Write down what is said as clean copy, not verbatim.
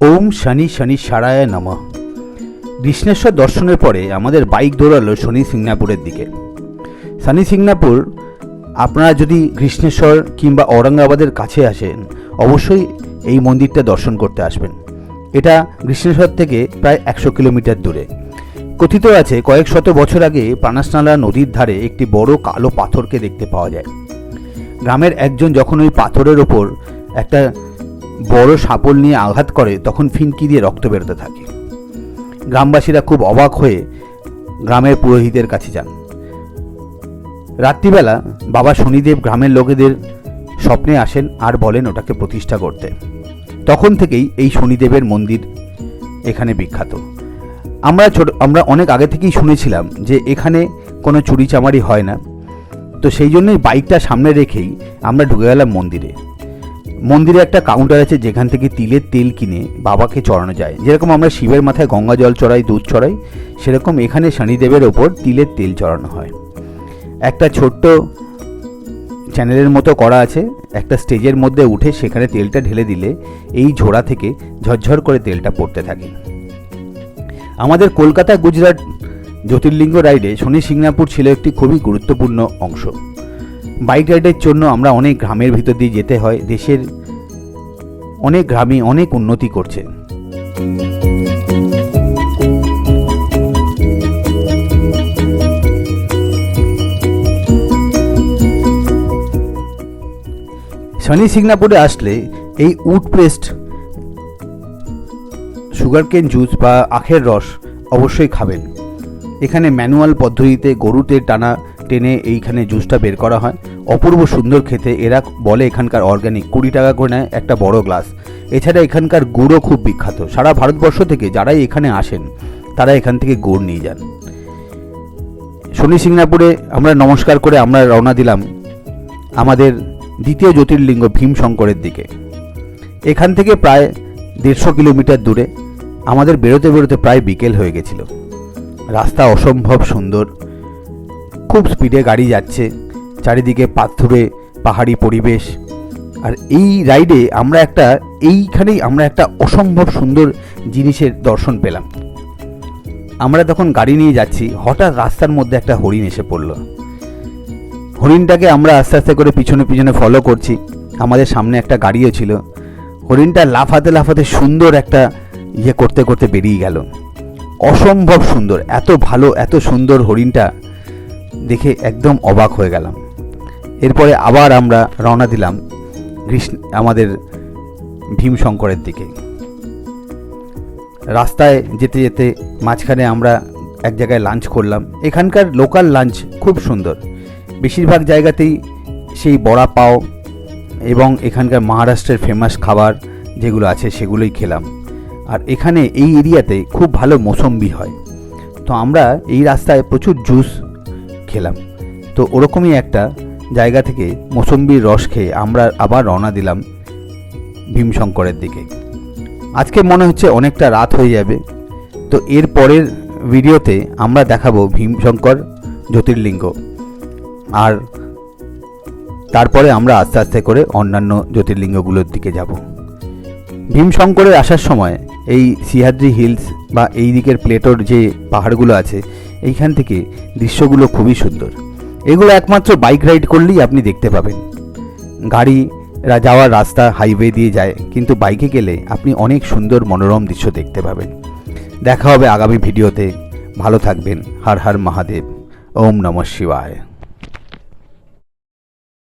ওম শনি শনি সারায় নমঃ। কৃষ্ণেশ্বর দর্শনের পরে আমাদের বাইক দৌড়ালো শনি সিংনাপুরের দিকে। শনি সিংনাপুর আপনারা যদি কৃষ্ণেশ্বর কিংবা ঔরঙ্গাবাদের কাছে আসেন অবশ্যই এই মন্দিরটা দর্শন করতে আসবেন। এটা কৃষ্ণেশ্বর থেকে প্রায় 100 কিলোমিটার দূরে। কথিত আছে কয়েক শত বছর আগে পানাসনালা নদীর ধারে একটি বড় কালো পাথরকে দেখতে পাওয়া যায়। গ্রামের একজন যখন ওই পাথরের ওপর একটা বড় শাপল নিয়ে আঘাত করে তখন ফিনকি দিয়ে রক্ত বেরোতে থাকে। গ্রামবাসীরা খুব অবাক হয়ে গ্রামের পুরোহিতের কাছে যান। রাত্রিবেলা বাবা শনিদেব গ্রামের লোকেদের স্বপ্নে আসেন আর বলেন ওটাকে প্রতিষ্ঠা করতে। তখন থেকেই এই শনিদেবের মন্দির এখানে বিখ্যাত। আমরা অনেক আগে থেকেই শুনেছিলাম যে এখানে কোনো চুরি চামারি হয় না, তো সেই জন্যই বাইকটা সামনে রেখেই আমরা ঢুকে গেলাম মন্দিরে। মন্দিরে একটা কাউন্টার আছে যেখান থেকে তিলের তেল কিনে বাবাকে চড়ানো যায়। যেরকম আমরা শিবের মাথায় গঙ্গা জল চড়াই, দুধ চড়াই, সেরকম এখানে শনিদেবের ওপর তিলের তেল চড়ানো হয়। একটা ছোট্ট চ্যানেলের মতো করা আছে, একটা স্টেজের মধ্যে উঠে সেখানে তেলটা ঢেলে দিলে এই ঝোড়া থেকে ঝরঝর করে তেলটা পড়তে থাকে। আমাদের কলকাতা গুজরাট জ্যোতির্লিঙ্গ রাইডে শনি সিংনাপুর ছিল একটি খুবই গুরুত্বপূর্ণ অংশ। বাইক রাইডের জন্য আমরা অনেক গ্রামের ভিতর দিয়ে যেতে হয়। দেশের অনেক গ্রামে অনেক উন্নতি করছে। শনি সিংনাপুরে আসলে এই উড পেস্ট সুগারকেন জুস বা আখের রস অবশ্যই খাবেন। এখানে ম্যানুয়াল পদ্ধতিতে গরুতে টেনে এইখানে জুসটা বের করা হয়। অপূর্ব সুন্দর খেতে। এরা বলে এখানকার অর্গ্যানিক, 20 টাকা করে নেয় একটা বড় গ্লাস। এছাড়া এখানকার গুড়ও খুব বিখ্যাত। সারা ভারতবর্ষ থেকে যারাই এখানে আসেন তারা এখান থেকে গুড় নিয়ে যান। শনি সিংনাপুরে আমরা নমস্কার করে আমরা রওনা দিলাম আমাদের দ্বিতীয় জ্যোতির্লিঙ্গ ভীমশঙ্করের দিকে। এখান থেকে প্রায় 150 কিলোমিটার দূরে। আমাদের বেরোতে বেরোতে প্রায় বিকেল হয়ে গেছিল। রাস্তা অসম্ভব সুন্দর, খুব স্পিডে গাড়ি যাচ্ছে, চারিদিকে পাথুরে পাহাড়ি পরিবেশ। আর এই রাইডে এইখানেই আমরা একটা অসম্ভব সুন্দর জিনিসের দর্শন পেলাম। আমরা তখন গাড়ি নিয়ে যাচ্ছি, হঠাৎ রাস্তার মধ্যে একটা হরিণ এসে পড়ল। হরিণটাকে আমরা আস্তে আস্তে করে পিছনে পিছনে ফলো করছি। আমাদের সামনে একটা গাড়িও ছিল। হরিণটা লাফাতে লাফাতে সুন্দর একটা করতে করতে বেরিয়ে গেল। অসম্ভব সুন্দর, এত ভালো এত সুন্দর হরিণটা দেখে একদম অবাক হয়ে গেলাম। এরপরে আবার আমরা রওনা দিলাম আমাদের ভীমশঙ্করের দিকে। রাস্তায় যেতে যেতে মাঝখানে আমরা এক জায়গায় লাঞ্চ করলাম। এখানকার লোকাল লাঞ্চ খুব সুন্দর। বেশিরভাগ জায়গাতেই সেই বড়া পাও এবং এখানকার মহারাষ্ট্রের ফেমাস খাবার যেগুলো আছে সেগুলোই খেলাম। আর এখানে এই এরিয়াতে খুব ভালো মৌসম্বি হয়, তো আমরা এই রাস্তায় প্রচুর জুস খেলাম। তো ওরকমই একটা জায়গা থেকে মৌসম্বির রস খেয়ে আমরা আবার রওনা দিলাম ভীমশঙ্করের দিকে। আজকে মনে হচ্ছে অনেকটা রাত হয়ে যাবে, তো এর পরের ভিডিওতে আমরা দেখাবো ভীমশঙ্কর জ্যোতির্লিঙ্গ। আর তারপরে আমরা আস্তে আস্তে করে অন্যান্য জ্যোতির্লিঙ্গগুলোর দিকে যাব। ভীমশঙ্করে আসার সময় এই সিহাদ্রি হিলস বা এই দিকের প্লেটোর যে পাহাড়গুলো আছে এইখান থেকে দৃশ্যগুলো খুবই সুন্দর। এগুলো একমাত্র বাইক রাইড করলেই আপনি দেখতে পাবেন। গাড়ি যাওয়ার রাস্তা হাইওয়ে দিয়ে যায়, কিন্তু বাইকে গেলে আপনি অনেক সুন্দর মনোরম দৃশ্য দেখতে পাবেন। দেখা হবে আগামী ভিডিওতে। ভালো থাকবেন। হর হর মহাদেব। ওম নমঃ শিবায়।